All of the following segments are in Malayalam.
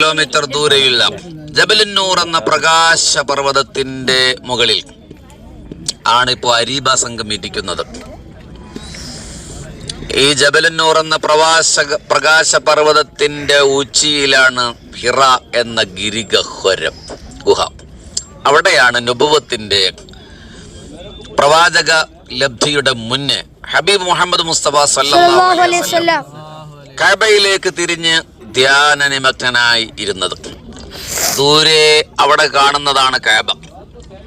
കിലോമീറ്റർ ദൂരെയുള്ള ജബലുന്നൂർ എന്ന പ്രകാശ പർവ്വതത്തിന്റെ മുകളിൽ ആണ് ഇപ്പോൾ അരീബ സംഘം ഇരിക്കുന്നത്. ഈ ജബലുന്നൂർ എന്ന പ്രകാശ പർവ്വതത്തിന്റെ ഉച്ചിയിലാണ് ഹിറ എന്ന ഗുഹ. അവിടെയാണ് നുബുവത്തിന്റെ പ്രവാചക ലബ്ധിയുടെ മുന്നേ ഹബീബ് മുഹമ്മദ് മുസ്തഫ സല്ലല്ലാഹു അലൈഹി വസല്ലം കഅബയിലേക്ക് തിരിഞ്ഞ് ധ്യാന നിമഗ്നനായി ഇരുന്നത്. ദൂരെ അവിടെ കാണുന്നതാണ് കഅബ.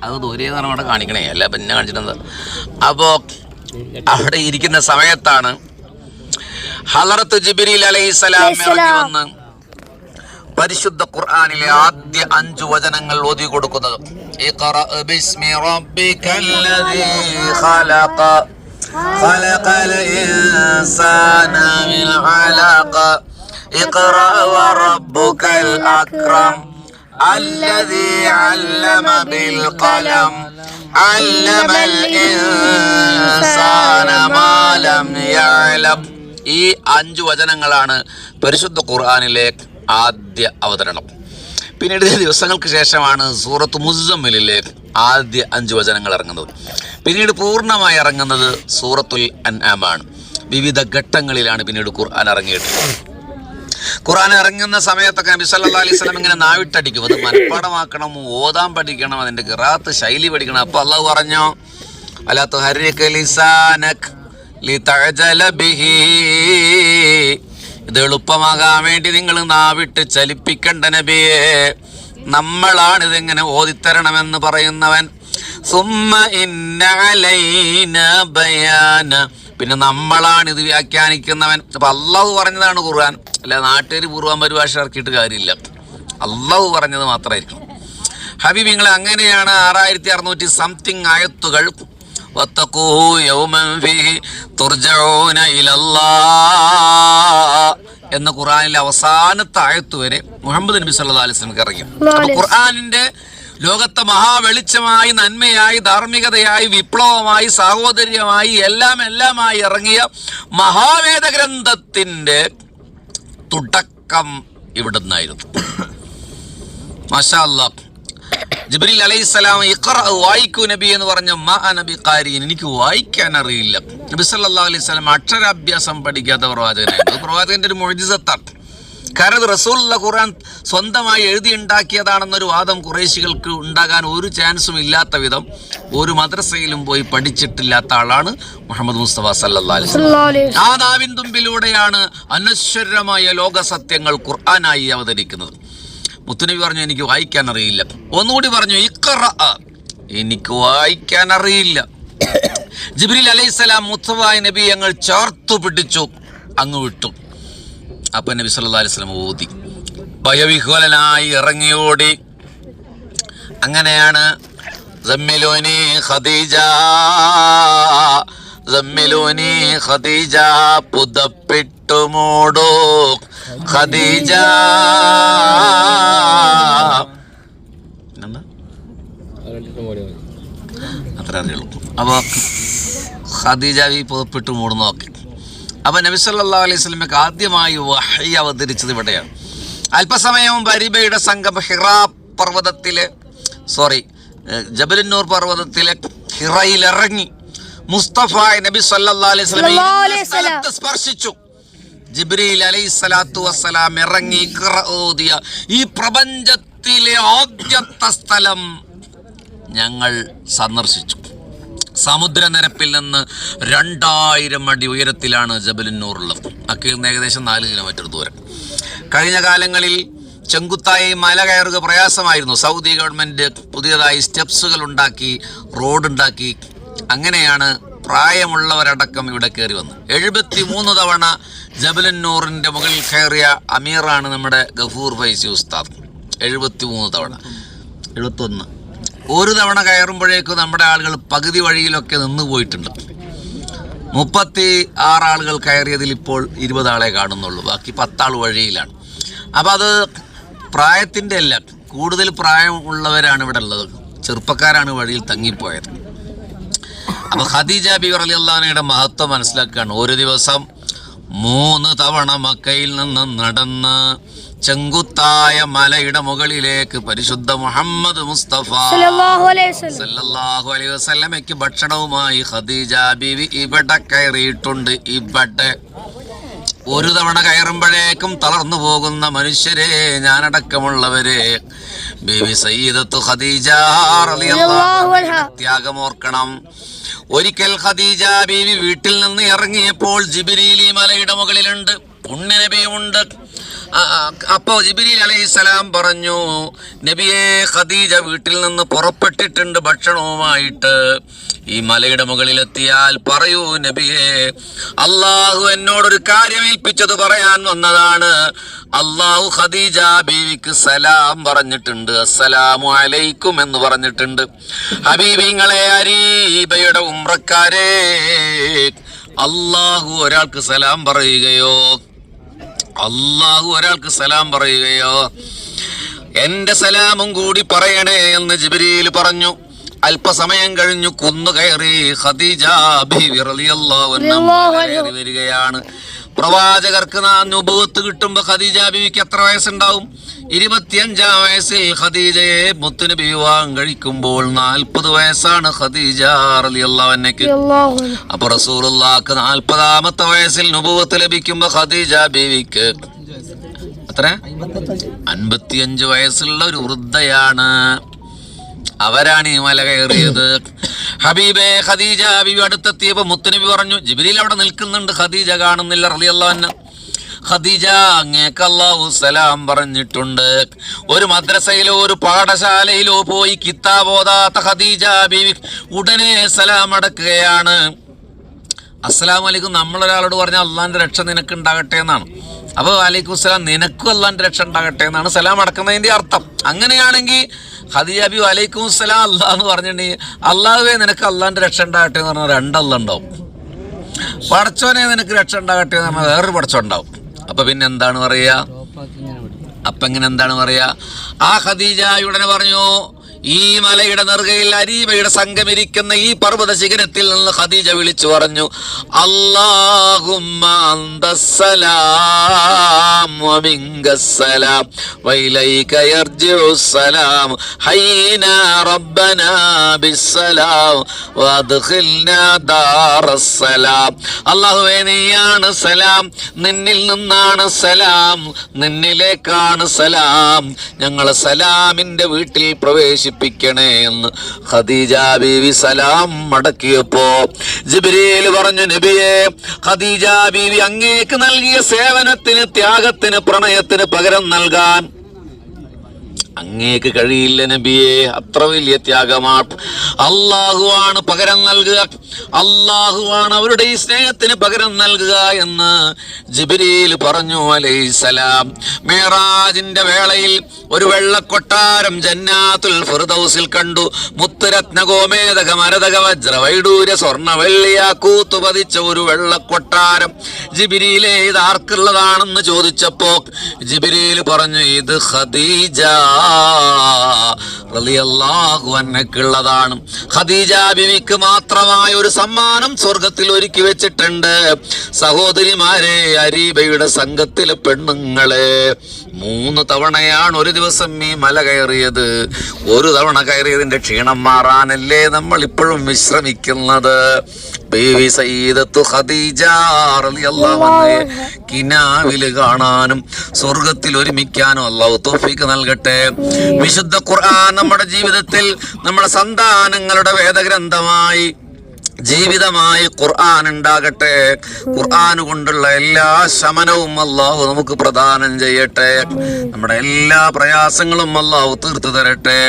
അത് ദൂരെ അവിടെ കാണിക്കണേ, അല്ല പിന്നെ കാണിച്ചിരുന്നത്. അപ്പോ അവിടെ ഇരിക്കുന്ന സമയത്താണ് ഹളറത്ത് ജിബ്രീൽ അലൈഹിസ്സലാം ഇറങ്ങി വന്ന് പരിശുദ്ധ ഖുർആനിലെ ആദ്യ 5 വചനങ്ങൾ ഓതി കൊടുക്കുന്നത്. ഇഖറ ബിസ്മി റബ്ബികല്ലദീ ഖലഖ ഖലഖൽ ഇൻസാന മിൻ അലഖ ഇഖറ വറബ്ബുകൽ അക്രം അല്ലദീ അല്ലമ ബിൽ ഖലം അല്ലമൽ ഇൻസാന മാ ലം യഅലം. ഈ 5 വചനങ്ങളാണ് പരിശുദ്ധ ഖുർആനിലെ ആദ്യ അവതരണം. പിന്നീട് ദിവസങ്ങൾക്ക് ശേഷമാണ് സൂറത്ത് മുസമ്മിലിലെ ആദ്യ 5 വചനങ്ങൾ ഇറങ്ങുന്നത്. പിന്നീട് പൂർണ്ണമായി ഇറങ്ങുന്നത് സൂറത്തുൽ അൻആമാണ്. വിവിധ ഘട്ടങ്ങളിലാണ് പിന്നീട് ഖുർആൻ ഇറങ്ങിയിട്ടുള്ളത്. ഖുർആൻ ഇറങ്ങുന്ന സമയത്തൊക്കെ നബി സല്ലല്ലാഹു അലൈഹി വസല്ലം ഇങ്ങനെ നാവിട്ടടിക്കും. അത് മനഃപ്പാടമാക്കണം, ഓതാൻ പഠിക്കണം, അതിന്റെ ഖിറാഅത്ത് ശൈലി പഠിക്കണം. അപ്പൊ അല്ലാഹു പറഞ്ഞു, അലാ തുഹർരിക ലിസാനക ലിതഅജല ബിഹി, ഇത് എളുപ്പമാകാൻ വേണ്ടി നിങ്ങൾ നാവിട്ട് ചലിപ്പിക്കണ്ട നബിയെ, നമ്മളാണ് ഇതിങ്ങനെ ഓതിത്തരണമെന്ന് പറയുന്നവൻ. സുമ്മ ഇന്ന അലൈന ബയാന, പിന്നെ നമ്മളാണ് ഇത് വ്യാഖ്യാനിക്കുന്നവൻ. അപ്പൊ അള്ളാഹു പറഞ്ഞതാണ് ഖുർആൻ, അല്ല നാട്ടുകാർ പൂർവ്വം പരിഭാഷ ഇറക്കിയിട്ട് കാര്യമില്ല. അള്ളാഹു പറഞ്ഞത് മാത്രമായിരിക്കും. ഹബീബിങ്ങളെ, അങ്ങനെയാണ് 6600 സംതിങ് ആയത്തുകൾ വത്തഖൂ യൗമൻ ഫീഹി തുർജഊന ഇലല്ലാഹ് എന്ന ഖുർആനിലെ അവസാനത്തെ ആയത്ത് വരെ മുഹമ്മദ് നബി സല്ലല്ലാഹു അലൈഹി വസല്ലം ഇറങ്ങി. അപ്പോൾ ഖുർആനിന്റെ ലോകത്തെ മഹാവെളിച്ചമായി, നന്മയായി, ധാർമ്മികതയായി, വിപ്ലവമായി, സാഹോദര്യമായി, എല്ലാമായി ഇറങ്ങിയ മഹാവേദ ഗ്രന്ഥത്തിന്റെ തുടക്കം ഇവിടുന്നായിരുന്നു. മാഷാ അല്ലാഹ്. ജിബ്രീൽ അലൈഹിസ്സലാം ഇഖ്റ, വായിക്കൂ നബി എന്ന് പറഞ്ഞു. മാ നബി ഖാരീൻ, എനിക്ക് വായിക്കാൻ അറിയില്ല. നബി സല്ലല്ലാഹു അലൈഹി വസല്ലം അക്ഷരാഭ്യാസം പഠിക്കാത്ത പ്രവാചകനായിരുന്നു. പ്രവാചകന്റെ ഒരു മുഅ്ജിസത്താണ്. കാരണം റസൂലുള്ള ഖുർആൻ സ്വന്തമായി എഴുതിയുണ്ടാക്കിയതാണെന്നൊരു വാദം ഖുറൈശികൾക്ക് ഉണ്ടാകാൻ ഒരു ചാൻസും ഇല്ലാത്ത വിധം ഒരു മദ്രസയിലും പോയി പഠിച്ചിട്ടില്ലാത്ത ആളാണ് മുഹമ്മദ് മുസ്തഫ സല്ലല്ലാഹു അലൈഹി വസല്ലം. ആ നാവിൻ തുമ്പിലൂടെയാണ് അനശ്വരമായ ലോക സത്യങ്ങൾ ഖുർആനായി അവതരിക്കുന്നത്. മുത്തുനബി പറഞ്ഞു, എനിക്ക് വായിക്കാൻ അറിയില്ല. ഒന്നുകൂടി പറഞ്ഞു, ഇഖ്റ, എനിക്ക് വായിക്കാൻ അറിയില്ല. ജിബ്രീൽ അലൈഹിസ്സലാം മുത്തവായ നബി ഞങ്ങൾ ചേർത്തു പിടിച്ചു, അങ്ങ് വിട്ടു. അപ്പൊ നബി സല്ലല്ലാഹു അലൈഹി വസല്ലം ഓതി, ഭയവിഹ്വലനായി ഇറങ്ങിയോടി. അങ്ങനെയാണ് സമ്മിലൂനി ഖദീജ, സമ്മിലൂനി ഖദീജ, പുതപ്പിട്ടു മൂടൂ ഖദീജ. അത്ര അറിയുള്ളൂ. അപ്പൊ ഖദീജ പുതപ്പിട്ട് മൂടുന്നു. നോക്കി. അപ്പൊ നബി സല്ലല്ലാഹു അലൈഹി വസല്ലമക്ക് ആദ്യമായി വഹ്യ് അവതരിച്ചത് ഇവിടെയാണ്. അല്പസമയം അരീബയുടെ സംഘം ഹിറാ പർവ്വതത്തിലെ ജബലുന്നൂർ പർവ്വതത്തിലെ ഹിറയിൽ ഇറങ്ങി. മുസ്തഫ നബി സല്ലല്ലാഹു അലൈഹി വസല്ലം സ്പർശിച്ചു. ജിബ്രീൽ അലൈഹിസ്സലാത്തു വസ്സലാം ഇറങ്ങി ഓതിയ ഈ പ്രപഞ്ചത്തിലെ ആദ്യത്തെ സ്ഥലം ഞങ്ങൾ സന്ദർശിച്ചു. സമുദ്രനിരപ്പിൽ നിന്ന് 2000 അടി ഉയരത്തിലാണ് ജബലുന്നൂർ ഉള്ളത്. മക്കയിൽ നിന്ന് ഏകദേശം 4 കിലോമീറ്റർ ദൂരം. കഴിഞ്ഞ കാലങ്ങളിൽ ചെങ്കുത്തായി മല കയറുക പ്രയാസമായിരുന്നു. സൗദി ഗവൺമെന്റ് പുതിയതായി സ്റ്റെപ്സുകൾ ഉണ്ടാക്കി, റോഡുണ്ടാക്കി. അങ്ങനെയാണ് പ്രായമുള്ളവരടക്കം ഇവിടെ കയറി വന്നു. 73 തവണ ജബലുന്നൂറിന്റെ മുകളിൽ കയറിയ അമീറാണ് നമ്മുടെ ഗഫൂർ ഫൈസി ഉസ്താദ്. 73 തവണ. 71 ഒരു തവണ കയറുമ്പോഴേക്കും നമ്മുടെ ആളുകൾ പകുതി വഴിയിലൊക്കെ നിന്ന് പോയിട്ടുണ്ട്. 36 ആളുകൾ കയറിയതിൽ ഇപ്പോൾ 20 ആളെ കാണുന്നുള്ളൂ. ബാക്കി 10 ആൾ വഴിയിലാണ്. അപ്പം അത് പ്രായത്തിൻ്റെ അല്ല, കൂടുതൽ പ്രായമുള്ളവരാണ് ഇവിടെ ഉള്ളത്. ചെറുപ്പക്കാരാണ് വഴിയിൽ തങ്ങിപ്പോയത്. അപ്പോൾ ഖദീജ ബിബി റളിയല്ലാഹു അൻഹയുടെ മഹത്വം മനസ്സിലാക്കുകയാണ്. ഒരു ദിവസം 3 തവണ മക്കയിൽ നിന്ന് നടന്ന് ചെങ്കുത്തായ മലയുടെ മുകളിലേക്ക് പരിശുദ്ധ മുഹമ്മദ് മുസ്തഫ സല്ലല്ലാഹു അലൈഹി വസല്ലമയ്ക്ക് ഭക്ഷണവുമായി ഖദീജ ബീവി ഇവിടെ കയറിയിട്ടുണ്ട്. ഇവിടെ ഒരു തവണ കയറുമ്പോഴേക്കും തളർന്നു പോകുന്ന മനുഷ്യരെ, ഞാനടക്കമുള്ളവരെ, ബീവി സയ്യിദത്തു ഖദീജ റളിയല്ലാഹു അൻഹ ത്യാഗമോർക്കണം. ഒരിക്കൽ ഖദീജ ബീവി വീട്ടിൽ നിന്ന് ഇറങ്ങിയപ്പോൾ ജിബ്രീൽ ഈ മലയുടെ മുകളിലുണ്ട്, പുണ്യനബിയുമുണ്ട്. അപ്പോ ജിബ്രീൽ അലൈഹിസ്സലാം പറഞ്ഞു, നബിയെ, ഖദീജ വീട്ടിൽ നിന്ന് പുറപ്പെട്ടിട്ടുണ്ട് ഭക്ഷണവുമായിട്ട്. ഈ മലയുടെ മുകളിലെത്തിയാൽ പറയൂ നബിയെ, അള്ളാഹു എന്നോടൊരു കാര്യം ഏൽപ്പിച്ചത് പറയാൻ വന്നതാണ്. അള്ളാഹു ഖദീജ ബീവിക്ക് സലാം പറഞ്ഞിട്ടുണ്ട്, അസ്സലാമു അലൈക്കും എന്ന് പറഞ്ഞിട്ടുണ്ട്. ഹബീബിങ്ങളെ, അരീബയുടെ ഉംറക്കാരെ, അള്ളാഹു ഒരാൾക്ക് സലാം പറയുകയോ എന്റെ സലാമും കൂടി പറയണേ എന്ന് ജിബ്രീൽ പറഞ്ഞു. അല്പസമയം കഴിഞ്ഞു കുന്നു കയറി ഖദീജ ബീവി റളിയല്ലാഹു അൻഹ വരികയാണ്. പ്രവാചകർക്ക് നുബുവത്ത് കിട്ടുമ്പോ ഖദീജ ബീവിക്ക് എത്ര വയസ്സുണ്ടാവും? 25-ാം വയസ്സിൽ ഖദീജയെ മുത്തുനബി വിവാഹം കഴിക്കുമ്പോൾ 40 വയസ്സാണ് ഖദീജ റളിയല്ലാഹു അൻഹയ്ക്ക്. അപ്പൊ റസൂലുള്ളാഹിക്ക് 40-ാമത്തെ വയസ്സിൽ നുബുവത്ത് ലഭിക്കുമ്പോ ഖദീജ ബീവിക്ക് എത്ര? 55 വയസ്സുള്ള ഒരു വൃദ്ധയാണ്. അവരാണ് ഈ മല കയറിയത്. ഹബീബെ, ഖദീജ ബീവി അടുത്തെത്തിയപ്പോ മുത്തുനബി പറഞ്ഞു, ജിബ്രീൽ അവിടെ നിൽക്കുന്നുണ്ട്, ഖദീജ കാണുന്നില്ല റളിയല്ലാഹു അൻഹ. ഖദീജ, അങ്ങേക്ക് അല്ലാഹു സലാം പറഞ്ഞിട്ടുണ്ട്. ഒരു മദ്രസയിലോ ഒരു പാഠശാലയിലോ പോയി കിതാബ് ഓതാത്ത ഖദീജ ബീവി ഉടനെ സലാം അടക്കുകയാണ്. അസ്സലാമു അലൈക്കും നമ്മളൊരാളോട് പറഞ്ഞാൽ അള്ളാന്റെ രക്ഷ നിനക്ക് ഉണ്ടാകട്ടെ എന്നാണ്. അപ്പോൾ വലൈക്കും സലാം, നിനക്കും അള്ളാന്റെ രക്ഷ ഉണ്ടാകട്ടെ എന്നാണ് സലാം അടക്കുന്നതിന്റെ അർത്ഥം. അങ്ങനെയാണെങ്കിൽ ഖദീജ ബി വലൈക്കും സലാം അള്ളാഹ് എന്ന് പറഞ്ഞിട്ടുണ്ടെങ്കിൽ, അള്ളാഹുവേ നിനക്ക് അള്ളാന്റെ രക്ഷ ഉണ്ടാകട്ടെ എന്ന് പറഞ്ഞാൽ 2 അള്ളാഹ് ഉണ്ടാവും. പടച്ചോനെ നിനക്ക് രക്ഷ ഉണ്ടാകട്ടെ എന്ന് പറഞ്ഞാൽ വേറൊരു പടച്ചോൻ ഉണ്ടാവും. അപ്പൊ പിന്നെ എന്താണ് പറയാ? ആ ഖദീജ ഉടനെ പറഞ്ഞു, ഈ മലയുടെ നെറുകയിൽ അരീബയുടെ സംഘമിരിക്കുന്ന ഈ പർവ്വത ശിഖരത്തിൽ നിന്ന് ഖദീജ വിളിച്ചു പറഞ്ഞു, അല്ലാഹുമ്മ അന്തസ്സലാം വമിങ്കസ്സലാം വഇലൈക യർജിഉസ്സലാം ഹയ്യിനാ റബ്ബനാ ബിസ്സലാം വഅദ്ഖിൽനാ ദാറസ്സലാം. അല്ലാഹുവേ, നീയാണ് സലാം, നിന്നിൽ നിന്നാണ് സലാം, നിന്നിലേക്കാണ് സലാം, ഞങ്ങളെ സലാമിന്റെ വീട്ടിൽ പ്രവേശിപ്പിക്കണേ എന്ന് ഖദീജ ബീവി സലാം മടക്കിയപ്പോ ജിബ്രീൽ പറഞ്ഞു, നബിയെ, ഖദീജ ബീവി അങ്ങേക്ക് നൽകിയ സേവനത്തിന്, ത്യാഗത്തിന്, പ്രണയത്തിന് പകരം നൽകാൻ അങ്ങേക്ക് കഴിയില്ല നബിയെ. അത്ര വലിയ ത്യാഗമാണ്. അള്ളാഹുവാണ് പകരം നൽകുക, അള്ളാഹുവാണ് അവരുടെ ഈ സ്നേഹത്തിന് പകരം നൽകുക എന്ന് ജിബ്രീൽ പറഞ്ഞു അലൈഹിസ്സലാം. മിഅ്റാജിന്റെ വേളയിൽ ഒരു വെള്ളക്കൊട്ടാരം ജന്നാത്തുൽ ഫിർദൗസിൽ കണ്ടു. മുത്തുരത്ന ഗോമേദക മരതക വജ്ര വൈഡൂര്യ സ്വർണ്ണ വെള്ളിയാക്കൂത്തു പതിച്ച ഒരു വെള്ളക്കൊട്ടാരം. ജിബ്രീലേ, ഇത് ആർക്കുള്ളതാണെന്ന് ചോദിച്ചപ്പോ ജിബ്രീൽ പറഞ്ഞു, ഇത് ഖദീജ റളിയല്ലാഹു അൻഹയ്ക്കുള്ളതാണ്. ഖദീജ ബിവിക്ക് മാത്രമായ ഒരു സമ്മാനം സ്വർഗത്തിൽ ഒരുക്കി വെച്ചിട്ടുണ്ട്. സഹോദരിമാരെ, അരീബയുടെ സംഘത്തിലെ പെണ്ണുങ്ങളെ, 3 തവണയാണ് ഒരു ദിവസം ഈ മല കയറിയത്. ഒരു തവണ കയറിയതിന്റെ ക്ഷീണം മാറാനല്ലേ നമ്മൾ ഇപ്പോഴും വിശ്രമിക്കുന്നത്. ബീവി സയ്യിദത്തു ഖദീജ റളിയല്ലാഹു അൻഹയെ കിനാവില് കാണാനും സ്വർഗത്തിൽ ഒരുമിക്കാനും അല്ലാഹു തൗഫീഖ് നൽകട്ടെ. വിശുദ്ധ ഖുർആൻ നമ്മുടെ ജീവിതത്തിൽ, നമ്മുടെ സന്താനങ്ങളുടെ വേദഗ്രന്ഥമായി, ജീവിതമായി ഖുർആൻ ഉണ്ടാകട്ടെ. ഖുർആൻ കൊണ്ടുള്ള എല്ലാ ശമനവും അല്ലാഹു നമുക്ക് പ്രദാനം ചെയ്യട്ടെ. നമ്മുടെ എല്ലാ പ്രയാസങ്ങളും അല്ലാഹു തീർത്തു തരട്ടെ.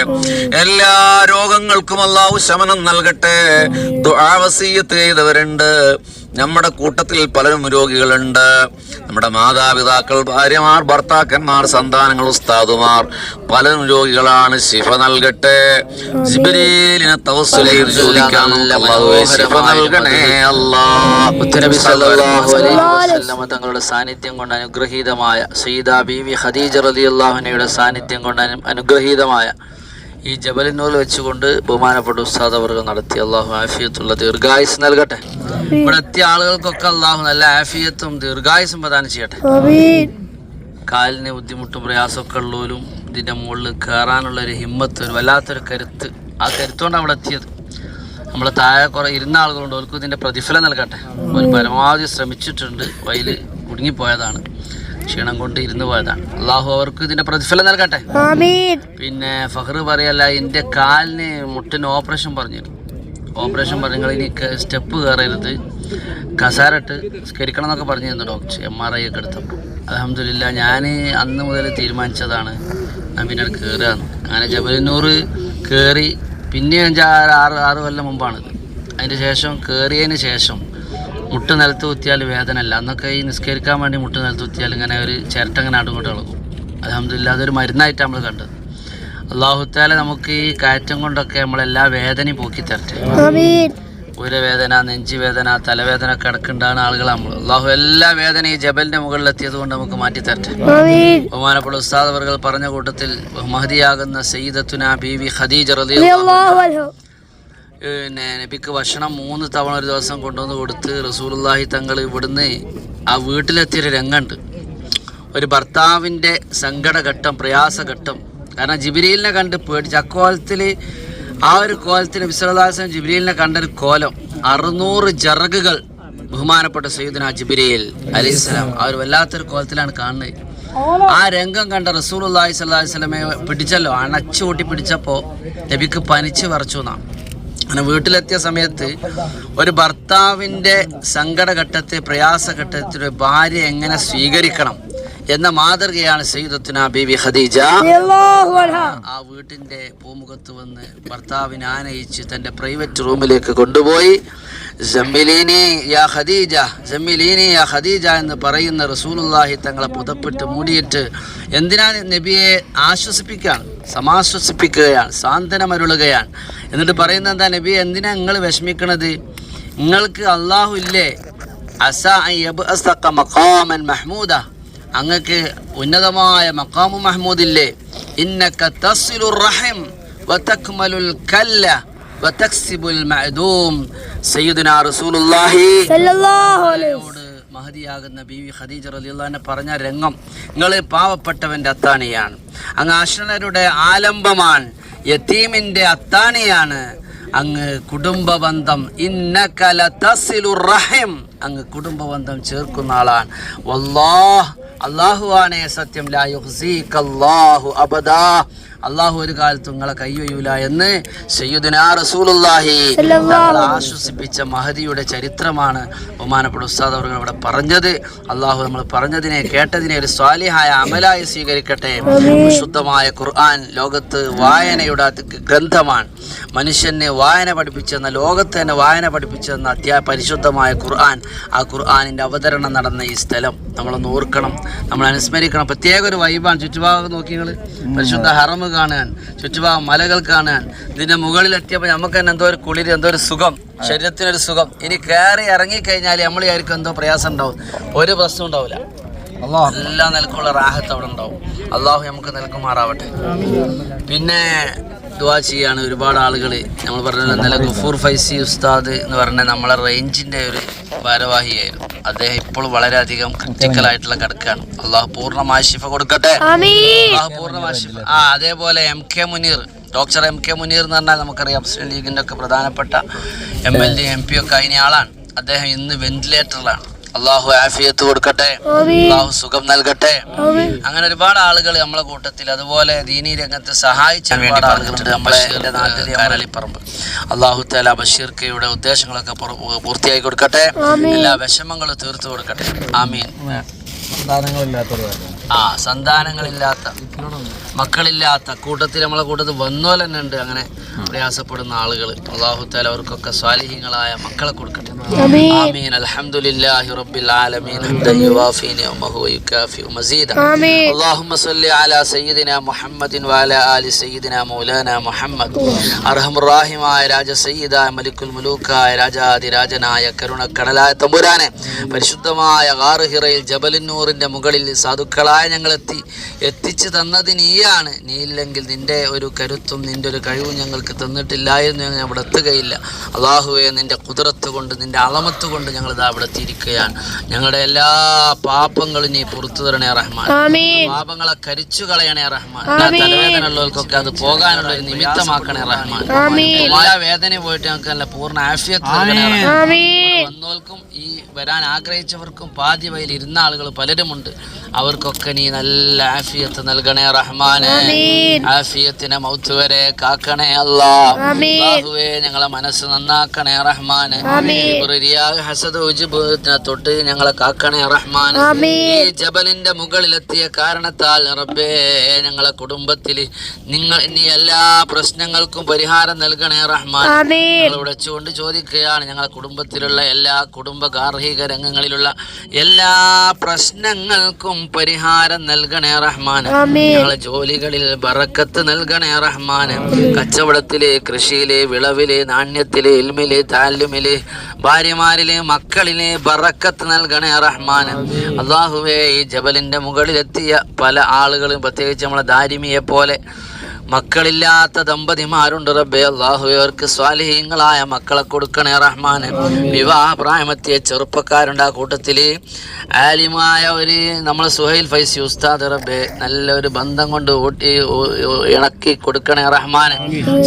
എല്ലാ രോഗങ്ങൾക്കും അല്ലാഹു ശമനം നൽകട്ടെ. ദുആ വസിയ്യത്ത് ചെയ്തവരുണ്ട്. നമ്മുടെ കൂട്ടത്തിൽ പലരും രോഗികളുണ്ട്. നമ്മുടെ മാതാപിതാക്കൾ, ഭാര്യമാർ, ഭർത്താക്കന്മാർ, സന്താനങ്ങൾ, ഉസ്താദുമാർ പലരും രോഗികളാണ്. ശിഫ നൽകട്ടെ. ജിബ്രീലിനെ തവസ്സുൽ ചെയ്ത് ചോദിക്കാം, അല്ലാഹുവേ ശിഫ നൽകണേ അല്ലാഹ്. നബി സല്ലല്ലാഹു അലൈഹി വസല്ലം തങ്ങളുടെ സാന്നിധ്യം കൊണ്ട് അനുഗ്രഹീതമായ സയ്യിദ ബീവി ഖദീജ റളിയല്ലാഹു അൻഹയുടെ സാന്നിധ്യം കൊണ്ട് അനുഗ്രഹീതമായ ഈ ജബലിനൂർ വെച്ചുകൊണ്ട് ബഹുമാനപ്പെട്ട ഉസ്താദ് അവർ നടത്തി. അള്ളാഹു ആഫിയത്തുള്ള ദീർഘായുസ് നൽകട്ടെ. ഇവിടെ എത്തിയ ആളുകൾക്കൊക്കെ അള്ളാഹു നല്ല ആഫിയത്തും ദീർഘായുസും പ്രദാനം ചെയ്യട്ടെ. കാലിന് ബുദ്ധിമുട്ടും പ്രയാസമൊക്കെ ഉള്ളവരും ഇതിൻ്റെ മുകളിൽ കയറാനുള്ളൊരു ഹിമ്മത്ത്, ഒരു വല്ലാത്തൊരു കരുത്ത്, ആ കരുത്തുകൊണ്ടാണ് അവിടെ എത്തിയത്. നമ്മൾ താഴെ കുറേ ഇരുന്ന ആളുകളുണ്ട്, അവർക്ക് ഇതിൻ്റെ പ്രതിഫലം നൽകട്ടെ. ഒരു പരമാവധി ശ്രമിച്ചിട്ടുണ്ട്, വയൽ കുടുങ്ങിപ്പോയതാണ്, ക്ഷീണം കൊണ്ട് ഇരുന്ന് പോയതാണ്. അള്ളാഹു അവർക്ക് ഇതിൻ്റെ പ്രതിഫലം നൽകട്ടെ. പിന്നെ ഫഹ്റ് പറയല്ല, എൻ്റെ കാലിന് മുട്ടിന് ഓപ്പറേഷൻ പറഞ്ഞിരുന്നു. ഓപ്പറേഷൻ പറഞ്ഞു, നിങ്ങൾ ഇനി സ്റ്റെപ്പ് കയറരുത്, കസാരട്ട് സ്കരിക്കണം എന്നൊക്കെ പറഞ്ഞിരുന്നു ഡോക്ടർ. MRI ഒക്കെ എടുത്തപ്പോൾ അൽഹംദുലില്ലാ ഞാൻ അന്ന് മുതൽ തീരുമാനിച്ചതാണ് ഞാൻ പിന്നെ കയറുകയെന്ന്. അങ്ങനെ ജബലന്നൂർ കയറി പിന്നെ 6 കൊല്ലം മുമ്പാണിത്. അതിന് ശേഷം കയറിയതിന് ശേഷം മുട്ട് നിലത്ത് കുത്തിയാൽ വേദന അല്ല. അന്നൊക്കെ ഈ നിസ്കരിക്കാൻ വേണ്ടി മുട്ട് നിലത്ത് കുത്തിയാൽ ഇങ്ങനെ ഒരു ചിരട്ടങ്ങനെ അങ്ങോട്ട് ഇളകും. അൽഹംദുലില്ലാ അതൊരു മരുന്നായിട്ടാണ് നമ്മൾ കണ്ടത്. അള്ളാഹുത്താല നമുക്ക് ഈ കയറ്റം കൊണ്ടൊക്കെ നമ്മളെല്ലാ വേദനയും പോക്കി തരട്ടെ. ഉരവേദന, നെഞ്ചുവേദന, തലവേദന ഒക്കെ ഇടക്കുണ്ടാകുന്ന ആളുകളാണ് നമ്മൾ. അള്ളാഹു എല്ലാ വേദനയും ജബലിന്റെ മുകളിലെത്തിയത് കൊണ്ട് നമുക്ക് മാറ്റി തരട്ടെ. ബഹുമാനപ്പെട്ട ഉസ്താദ് അവർകൾ പറഞ്ഞ കൂട്ടത്തിൽ മഹദിയാകുന്ന സയ്യിദത്തുന ബീവി ഖദീജ റളിയല്ലാഹു അൻഹ പിന്നെ നബിക്ക് ഭക്ഷണം 3 തവണ ഒരു ദിവസം കൊണ്ടുവന്ന് കൊടുത്ത് റസൂലുള്ളാഹി തങ്ങൾ ഇവിടുന്ന് ആ വീട്ടിലെത്തിയൊരു രംഗമുണ്ട്. ഒരു ഭർത്താവിൻ്റെ സങ്കടഘട്ടം, പ്രയാസഘട്ടം. കാരണം ജിബ്രീലിനെ കണ്ട് പേടിച്ച് അക്കോലത്തിൽ, ആ ഒരു കോലത്തിൽ നബി സല്ലല്ലാഹു അലൈഹി വസല്ലം ജിബ്രീലിനെ കണ്ടൊരു കോലം. 600 ജറഗുകൾ ബഹുമാനപ്പെട്ട സയ്യിദുനാ ജിബ്രീൽ അലൈഹിസ്സലാം ആ ഒരു വല്ലാത്തൊരു കോലത്തിലാണ് കാണുന്നത്. ആ രംഗം കണ്ട റസൂലുള്ളാഹി സ്വല്ലല്ലാഹു അലൈഹി വസല്ലമയെ പിടിച്ചല്ലോ, അണച്ചുകൂട്ടി പിടിച്ചപ്പോൾ നബിക്ക് പനിച്ച് വിറച്ചു എന്നാണ്. അങ്ങനെ വീട്ടിലെത്തിയ സമയത്ത് ഒരു ഭർത്താവിൻ്റെ സങ്കടഘട്ടത്തെ, പ്രയാസഘട്ടത്തിൽ ഒരു ഭാര്യ എങ്ങനെ സ്വീകരിക്കണം എന്ന മാതൃകയാണ് സയ്യിദത്തുന ബീവി ഖദീജ. ആ വീട്ടിന്റെ പൂമുഖത്ത് വന്ന് ഭർത്താവിനെ ആനയിച്ച് തന്റെ പ്രൈവറ്റ് റൂമിലേക്ക് കൊണ്ടുപോയി ജമ്മിലീനി യാ ഖദീജ, ജമ്മിലീനി യാ ഖദീജ എന്ന് പറയുന്ന റസൂലുള്ളാഹി തങ്ങളെ പുതപ്പിട്ട് മൂടിയിട്ട് എന്തിനാണ് നബിയെ ആശ്വസിപ്പിക്കുകയാണ്, സമാശ്വസിപ്പിക്കുകയാണ്, സാന്ത്വനമരുളുകയാണ്. എന്നിട്ട് പറയുന്നത് എന്താ, നബിയെ എന്തിനാ നിങ്ങൾ വിഷമിക്കണത്, നിങ്ങൾക്ക് അള്ളാഹു ഇല്ലേ, അസാ അൻ യബ്അസക മഖാമൻ മഹ്മൂദ, അങ്ങക്ക് ഉന്നതമായ മഖാമു മഹ്മൂദില്ലേ, ഇന്നക തസിലുർ റഹിം വതക്മലുൽ കല്ല വതക്സിബുൽ മഅദൂം. സയ്യിദുനാ റസൂലുള്ളാഹി സ്വല്ലല്ലാഹു അലൈഹി വസല്ലം മഹദിയാകുന്ന ബീവി ഖദീജ റളിയല്ലാഹു അൻഹ പറഞ്ഞ രംഗം, നിങ്ങൾ പാവപ്പെട്ടവന്റെ അത്താണിയാണ്, അങ്ങ് അശ്രണരുടെ ആലംബമാണ്, യതീമിന്റെ അത്താണിയാണ്, അങ്ങ് കുടുംബബന്ധം, ഇന്നക ലതസിലുർ റഹിം, അങ്ങ് കുടുംബബന്ധം ചേർക്കുന്ന ആളാണ്. വല്ലാഹ്, അല്ലാഹുവാണേ സത്യം, ലാ യുഖ്സീകല്ലാഹു അബദാ, അള്ളാഹു ഒരു കാലത്തും നിങ്ങളെ കൈയൊയ്യൂല എന്ന് സയ്യിദുനാ റസൂലുള്ളാഹി ആശ്വസിപ്പിച്ച മഹദിയുടെ ചരിത്രമാണ് ബഹുമാനപ്പെട്ട ഉസ്താദ് അവർ ഇവിടെ പറഞ്ഞത്. അള്ളാഹു നമ്മൾ പറഞ്ഞതിനെ കേട്ടതിനെ ഒരു സ്വാലിഹായ അമലായി സ്വീകരിക്കട്ടെ. ശുദ്ധമായ ഖുർആൻ ലോകത്ത് വായനയുടെ ഗ്രന്ഥമാണ്. മനുഷ്യനെ വായന പഠിപ്പിച്ചെന്ന, ലോകത്ത് തന്നെ വായന പഠിപ്പിച്ചെന്ന പരിശുദ്ധമായ ഖുർആൻ, ആ ഖുർആനിൻ്റെ അവതരണം നടന്ന ഈ സ്ഥലം നമ്മളൊന്ന് ഓർക്കണം, നമ്മൾ അനുസ്മരിക്കണം. പ്രത്യേക ഒരു വൈബാണ്. ചുറ്റുഭാഗം നോക്കി നിങ്ങൾ പരിശുദ്ധ ഹറമ് കാണാൻ, ചുറ്റുഭാഗം മലകൾ കാണാൻ, ഇതിൻ്റെ മുകളിലെത്തിയപ്പോൾ നമുക്ക് തന്നെ എന്തോ ഒരു കുളിര്, എന്തോ ഒരു സുഖം, ശരീരത്തിനൊരു സുഖം. ഇനി കയറി ഇറങ്ങിക്കഴിഞ്ഞാൽ നമ്മൾ ആയിരിക്കും എന്തോ പ്രയാസം ഉണ്ടാവും, ഒരു പ്രശ്നം ഉണ്ടാവില്ല. എല്ലാ നിലക്കുള്ള റാഹത്ത് അവിടെ ഉണ്ടാവും. അള്ളാഹു നമുക്ക് നൽകുമാറാവട്ടെ. പിന്നെ ദുആ ചെയ്യാണ് ഒരുപാട് ആളുകൾ. നമ്മൾ പറഞ്ഞ ഇന്നലെ ഗഫൂർ ഫൈസി ഉസ്താദ് എന്ന് പറഞ്ഞ നമ്മളെ റേഞ്ചിൻ്റെ ഒരു ഭാരവാഹിയായിരുന്നു. അദ്ദേഹം ഇപ്പോൾ വളരെയധികം ക്രിട്ടിക്കലായിട്ടുള്ള കിടക്കാണ്. അള്ളാഹു പൂർണ്ണമായ ശിഫ കൊടുക്കട്ടെ. അള്ളാഹു പൂർണ്ണമായ ശിഫ. അതേപോലെ MK Muneer, doctor MK Muneer എന്ന് പറഞ്ഞാൽ നമുക്കറിയാം മുസ്ലിം ലീഗിൻ്റെ ഒക്കെ പ്രധാനപ്പെട്ട MLA MP ഒക്കെ അതിന് ആളാണ്. അദ്ദേഹം ഇന്ന് വെന്റിലേറ്ററിലാണ്. അള്ളാഹു ആഫിയത്ത് കൊടുക്കട്ടെ, അള്ളാഹു സുഖം നൽകട്ടെ. അങ്ങനെ ഒരുപാട് ആളുകൾ നമ്മളെ കൂട്ടത്തിൽ, അതുപോലെ ദീനീ രംഗത്ത് സഹായിച്ച ഒരുപാട് ആളുകളുണ്ട് നമ്മളെ നാട്ടിൽ കാരളിപ്പറമ്പ്. അള്ളാഹു തആല ബഷീർക്കയുടെ ഉദ്ദേശങ്ങളൊക്കെ പൂർത്തിയാക്കി കൊടുക്കട്ടെ, എല്ലാ വിഷമങ്ങളും തീർത്തു കൊടുക്കട്ടെ. ആമീൻ. സന്താനങ്ങളില്ലാത്ത, മക്കളില്ലാത്ത കൂട്ടത്തിൽ നമ്മളെ കൂട്ടത്തിൽ വന്നോൽ തന്നെ ഉണ്ട് അങ്ങനെ പ്രയാസപ്പെടുന്ന ആളുകൾ. അല്ലാഹു തആല അവർക്കൊക്കെ സ്വാലിഹീങ്ങളായ മക്കളെ കൊടുക്കട്ടെ. ആമീൻ. അൽഹംദുലില്ലാഹി റബ്ബിൽ ആലമീൻ ഹംദൻ യുവാഫി നിഅമഹു വയുകാഫി മസീദ. അല്ലാഹുമ്മ സ്വല്ലി അലാ സയ്യിദിനാ മുഹമ്മദിൻ വഅലാ ആലി സയ്യിദിനാ മൗലാനാ മുഹമ്മദ്. അർഹമുർ റഹീമായ രാജ സയ്യിദായ മലിക്കുൽ മുലൂക്കായ രാജാതിരാജനായ കരുണക്കടലായ തമ്പുരാനെ, പരിശുദ്ധമായ ഗാർ ഹിറയിൽ ജബലുന്നൂറിന്റെ മുകളിൽ സാധുക്കളായ ഞങ്ങൾ എത്തിച്ചു തന്നത് നീയാണ്. നീ ഇല്ലെങ്കിൽ നിന്റെ ഒരു കരുത്തും നിന്റെ ഒരു കഴിവും ഞങ്ങൾക്ക് തന്നിട്ടില്ലായിരുന്നു, ഞങ്ങൾ അവിടെ എത്തുകയില്ല. അല്ലാഹുവേ, നിന്റെ ഖുദ്റത്ത് കൊണ്ട്, നിന്റെ നിന്റെ അളമത്ത് കൊണ്ട് ഞങ്ങൾ ഇതാ ഇവിടെ തിരിക്കുകയാണ്. ഞങ്ങളുടെ എല്ലാ പാപങ്ങളും നീ പുറത്തു തരണേ റഹ്മാൻ. പാപങ്ങളെ കരിച്ചു കളയണേ റഹ്മാൻ. തലവേദന ഉള്ളവർക്കൊക്കെ അത് പോകാനുള്ള ഒരു നിമിത്തമാക്കണേ റഹ്മാൻ. എല്ലാ വേദനയും പോയിട്ട് ഞങ്ങൾക്ക് നല്ല പൂർണ്ണ ആഫിയത്ത് നൽകണേ റഹ്മാൻ. വന്നോൽക്കും ഈ വരാൻ ആഗ്രഹിച്ചവർക്കും പാതി വയൽ ഇരുന്ന ആളുകൾ പലരുമുണ്ട്. അവർക്കൊക്കെ നീ നല്ല ആഫിയത്ത് നൽകണേ റഹ്മാനെ. ആഫിയത്തിനെ മൗത്ത് വരെ കാക്കണേ അല്ലാഹുവേ. ഞങ്ങളെ മനസ്സ് നന്നാക്കണേ റഹ്മാനെ. ഹസദ് ഉജ്ബിനെ തൊട്ട് ഞങ്ങളെ കാക്കണേ റഹ്മാനെ. ഈ ജബലിന്റെ മുകളിലെത്തിയ കാരണത്താൽ റബ്ബേ ഞങ്ങളെ കുടുംബത്തിൽ നിങ്ങൾ ഇനി എല്ലാ പ്രശ്നങ്ങൾക്കും പരിഹാരം നൽകണേ റഹ്മാൻ. ഞങ്ങൾ വിളിച്ചുകൊണ്ട് ചോദിക്കുകയാണ്, ഞങ്ങളെ കുടുംബത്തിലുള്ള എല്ലാ കുടുംബ ഗാർഹിക രംഗങ്ങളിലുള്ള എല്ലാ പ്രശ്നങ്ങൾക്കും പരിഹാരം നൽകണേ റഹ്മാൻ. ഞങ്ങളെ ജോലികളിൽ ബറക്കത്ത് നൽകണേ റഹ്മാൻ. കച്ചവടത്തില്, കൃഷിയില്, വിളവില്, നാണ്യത്തില്, ഇൽമില്, താല്ലുമില്, ഭാര്യമാരില്, മക്കളില് ബറക്കത്ത് നൽകണേ റഹ്മാൻ. അല്ലാഹുവേ ഈ ജബലിന്റെ മുകളിലെത്തിയ പല ആളുകളും, പ്രത്യേകിച്ച് നമ്മളെ ദാരിമിയെ പോലെ മക്കളില്ലാത്ത ദമ്പതിമാരുണ്ട് റബ്ബേ. അല്ലാഹുവേ അവർക്ക് സ്വാലിഹീങ്ങളായ മക്കളെ കൊടുക്കണേ റഹ്മാൻ. വിവാഹ പ്രായമെത്തിയ ചെറുപ്പക്കാരുണ്ട്. ആ കൂട്ടത്തില് ആലിമായ ഒരു നമ്മളെ സുഹൈൽ ഫൈസി ഉസ്താദ് റബ്ബേ നല്ലൊരു ബന്ധം കൊണ്ട് ഇണക്കി കൊടുക്കണേ റഹ്മാൻ.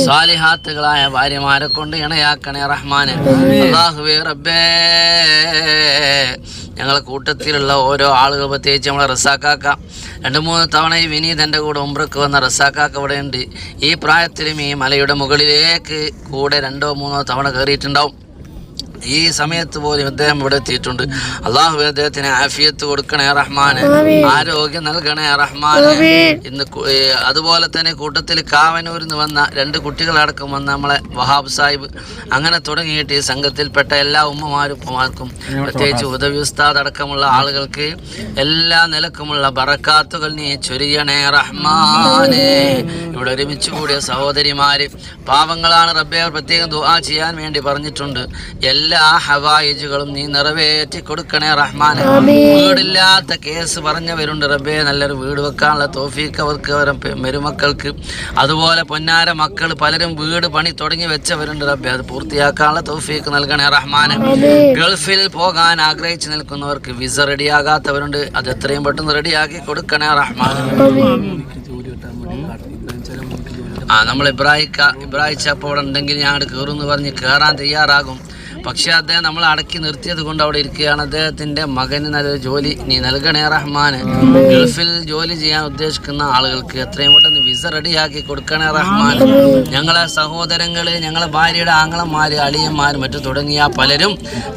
സ്വാലിഹാത്തുകളായ ഭാര്യമാരെ കൊണ്ട് ഇണയാക്കണേ റഹ്മാൻ. അല്ലാഹുവേ റബ്ബേ ഞങ്ങളെ കൂട്ടത്തിലുള്ള ഓരോ ആളുകൾ, പ്രത്യേകിച്ച് നമ്മളെ റസാക്കാക്ക 2-3 തവണ ഈ വിനീതൻ്റെ കൂടെ ഉംറക്ക് വന്ന റസാക്കാക്ക ഇവിടെ ഉണ്ട്. ഈ പ്രായത്തിലും ഈ മലയുടെ മുകളിലേക്ക് കൂടെ 2-3 തവണ കയറിയിട്ടുണ്ടാവും. ഈ സമയത്ത് പോലും അദ്ദേഹം ഇവിടെ എത്തിയിട്ടുണ്ട്. അള്ളാഹു അദ്ദേഹത്തിന് ആഫിയത്ത് കൊടുക്കണേ റഹ്മാന്, ആരോഗ്യം നൽകണേ റഹ്മാന്. ഇന്ന് അതുപോലെ തന്നെ കൂട്ടത്തിൽ കാവനൂരിൽ നിന്ന് വന്ന 2 കുട്ടികളടക്കം വന്ന നമ്മളെ വഹാബ് സാഹിബ്, അങ്ങനെ തുടങ്ങിയിട്ട് ഈ സംഘത്തിൽപ്പെട്ട എല്ലാ ഉമ്മമാർക്കും പ്രത്യേകിച്ച് ഉദവി ഉസ്താദ് അടക്കമുള്ള ആളുകൾക്ക് എല്ലാ നിലക്കുമുള്ള ബറക്കാത്തുകൾ നീ ചൊരിയണേ റഹ്മാനെ. ഇവിടെ ഒരുമിച്ച് കൂടിയ സഹോദരിമാര് പാവങ്ങളാണ് റബ്ബേ, പ്രത്യേകം ദുആ ചെയ്യാൻ വേണ്ടി പറഞ്ഞിട്ടുണ്ട്. എല്ലാ ഹവായിജുകളും നീ നിറവേറ്റി കൊടുക്കണേ റഹ്മാനെ. വീടില്ലാത്ത കേസ് പറഞ്ഞവരുണ്ട് റബ്ബേ, നല്ലൊരു വീട് വെക്കാനുള്ള തൗഫീഖ് അവർക്ക്, അവരുടെ മരുമക്കൾക്ക്. അതുപോലെ പൊന്നാര മക്കൾ പലരും വീട് പണി തുടങ്ങി വെച്ചവരുണ്ട് റബ്ബേ, അത് പൂർത്തിയാക്കാനുള്ള തൗഫീഖ് നൽകണേ റഹ്മാനെ. ഗൾഫിൽ പോകാൻ ആഗ്രഹിച്ചു നിൽക്കുന്നവർക്ക് വിസ റെഡിയാകാത്തവരുണ്ട്, അത് എത്രയും പെട്ടെന്ന് റെഡിയാക്കി കൊടുക്കണേ റഹ്മാനെ. നമ്മൾ ഇബ്രാഹിച്ച അപ്പോൾ അവിടെ ഉണ്ടെങ്കിൽ ഞാൻ അങ്ങോട്ട് കയറുമെന്ന് പറഞ്ഞ് കയറാൻ തയ്യാറാകും. പക്ഷെ അദ്ദേഹം നമ്മൾ അടക്കി നിർത്തിയത് കൊണ്ട് അവിടെ ഇരിക്കുകയാണ്. അദ്ദേഹത്തിന്റെ മകന് നല്ലൊരു ജോലി നീ നൽകണേ റഹ്മാന്. ഗൾഫിൽ ജോലി ചെയ്യാൻ ഉദ്ദേശിക്കുന്ന ആളുകൾക്ക് എത്രയും പെട്ടെന്ന് വിസ റെഡിയാക്കി കൊടുക്കണേ റഹ്മാൻ. ഞങ്ങളെ സഹോദരങ്ങള്, ഞങ്ങളെ ഭാര്യയുടെ ആങ്ങളന്മാര്, അളിയന്മാര് മറ്റു തുടങ്ങിയ പലരും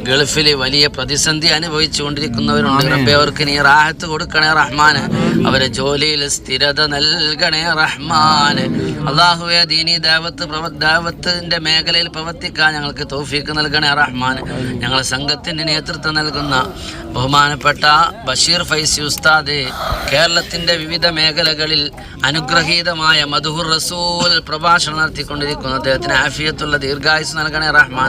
ഗൾഫിൽ വലിയ പ്രതിസന്ധി അനുഭവിച്ചു കൊണ്ടിരിക്കുന്നവരുണ്ട് റബ്ബേ, അവർക്ക് നീ റാഹത്ത് കൊടുക്കണേ റഹ്മാന്. അവരെ ജോലിയിൽ സ്ഥിരത നൽകണേ റഹ്മാന്. അല്ലാഹുവേ ദീനി ദഅവത്തിന്റെ മേഖലയിൽ പ്രവർത്തിക്കാൻ ഞങ്ങൾക്ക് തൗഫീഖ് നൽകണേ റഹ്മാന്. ഞങ്ങളെ സംഘത്തിന് നേതൃത്വം നൽകുന്ന ബഹുമാനപ്പെട്ട ബഷീർ ഫൈസി ഉസ്താദ് കേരളത്തിന്റെ വിവിധ മേഖലകളിൽ അനുഗ്രഹീതമായ മദ്ഹുർ റസൂൽ പ്രഭാഷണം നടത്തിക്കൊണ്ടിരിക്കുന്നു. അദ്ദേഹത്തിന് ആഫിയത്തുള്ള ദീർഘായുസ് നൽകണേ റഹ്മാൻ.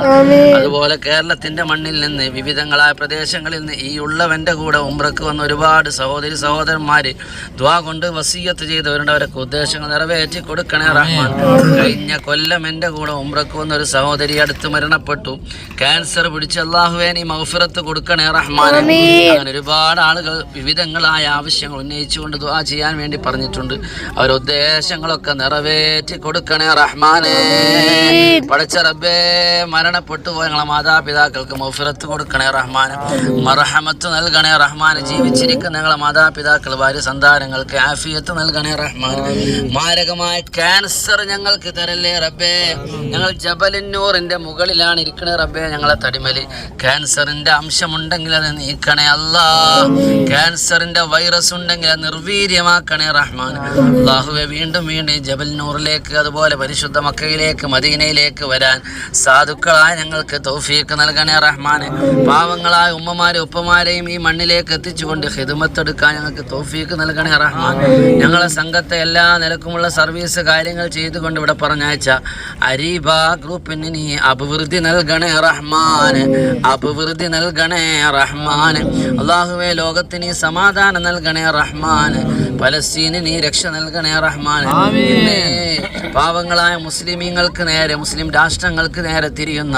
അതുപോലെ കേരളത്തിന്റെ മണ്ണിൽ നിന്ന് വിവിധങ്ങളായ പ്രദേശങ്ങളിൽ നിന്ന് ഈ ഉള്ളവന്റെ കൂടെ ഉംറക്ക് വന്ന ഒരുപാട് സഹോദരന്മാര് ദുആ കൊണ്ട് വസിയത്ത് ചെയ്തവരുണ്ട്. അവരൊക്കെ ഉദ്ദേശങ്ങൾ നിറവേറ്റി കൊടുക്കണേ റഹ്മാൻ. കഴിഞ്ഞ കൊല്ലം എൻ്റെ കൂടെ ഉംറക്ക് വന്ന ഒരു സഹോദരി അടുത്ത് മരണപ്പെട്ടു. ക്യാൻസർ പിടിച്ച് അല്ലാഹുവേ നീ മഗ്ഫിറത്ത് കൊടുക്കണേ റഹ്മാൻ. അങ്ങനെ ഒരുപാട് ആളുകൾ വിവിധങ്ങളായ ആവശ്യങ്ങൾ ഉന്നയിച്ചുകൊണ്ട് ദുആ ചെയ്യാൻ വേണ്ടി പറഞ്ഞിട്ടുണ്ട്. അവരുടെ ഉദ്ദേശങ്ങളൊക്കെ നിറവേറ്റി കൊടുക്കണേ റഹ്മാനെ. പടച്ച റബ്ബേ, മരണപ്പെട്ടു പോയ ഞങ്ങളെ മാതാപിതാക്കൾക്ക് മഗ്ഫിറത്ത് കൊടുക്കണേ റഹ്മാൻ. മർഹമത്ത് നൽകണേ റഹ്മാൻ. ജീവിച്ചിരിക്കുന്ന ഞങ്ങളെ മാതാപിതാക്കൾ, ഭാര്യ സന്താനങ്ങൾക്ക് ആഫിയത്ത് നൽകണേ റഹ്മാൻ. മാരകമായ ക്യാൻസർ ഞങ്ങൾക്ക് തരല്ലേ റബ്ബേ. ഞങ്ങൾ ജബലുന്നൂറിന്റെ മുകളിലാണ് ഇരിക്കണേ റബ്ബേ. ഞങ്ങളെ തടിമലി ക്യാൻസറിന്റെ അംശമുണ്ടെങ്കിൽ അത് നീക്കണേ അല്ലാ. ക്യാൻസറിന്റെ വൈറസ് ഉണ്ടെങ്കിൽ അത് നിർവീര്യമാക്കണേ റഹ്മാൻ. അല്ലാഹുവേ വീണ്ടും ജബൽ നൂറിലേക്ക്, അതുപോലെ പരിശുദ്ധ മക്കയിലേക്ക്, മദീനയിലേക്ക് വരാൻ സാധുക്കളായ ഞങ്ങൾക്ക് തൗഫീഖ് നൽകണേ റഹ്മാൻ. പാവങ്ങളായ ഉമ്മമാരെയും ഉപ്പമാരെയും ഈ മണ്ണിലേക്ക് എത്തിച്ചുകൊണ്ട് ഖിദ്മത്തെടുക്കാൻ ഞങ്ങൾക്ക് തൗഫീഖ് നൽകണേ റഹ്മാൻ. ഞങ്ങളെ സംഘത്തെ എല്ലാ നിലക്കുമുള്ള സർവീസ് കാര്യങ്ങൾ ചെയ്തുകൊണ്ട് ഇവിടെ പറഞ്ഞയച്ച അരീബ ഗ്രൂപ്പിന് നീ അഭിവൃദ്ധി നൽകണേ റഹ്മാൻ. റഹ്മാന്, അഭിവൃദ്ധി നൽകണേ റഹ്മാന്. അല്ലാഹുവേ ലോകത്തിന് നീ സമാധാനം നൽകണേ റഹ്മാന്, പലസ്തീന് നീ രക്ഷ നൽകണേ റഹ്മാന്. പാവങ്ങളായ മുസ്ലിമീങ്ങൾക്ക് നേരെ, മുസ്ലിം രാഷ്ട്രങ്ങൾക്ക് നേരെ തിരിയുന്ന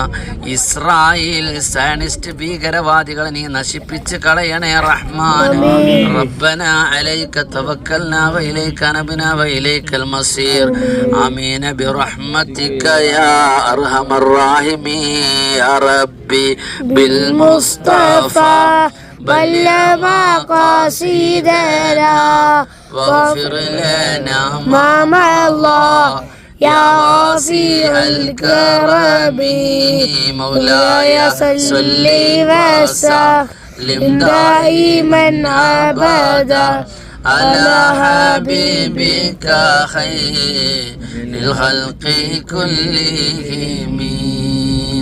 ഇസ്രായേൽ സയനിസ്റ്റ് ഭീകരവാദികളെ നീ നശിപ്പിച്ച് കളയണേ റഹ്മാൻ. റബ്ബന അലൈക തവക്കൽനാ വഇലൈക നബ്നാ വഇലൈക്കൽ മസീർ. ആമീൻ ബിറഹ്മതിക യാ അർഹമർ റഹീമീൻ യാ റബ്ബി ബിൽ മുസ്തഫ بلغ مقاصدنا واغفر لنا ما مضى يا واسع الكرم مولاي صل وسلم دائما أبدا على حبيبك خير الخلق كلهم.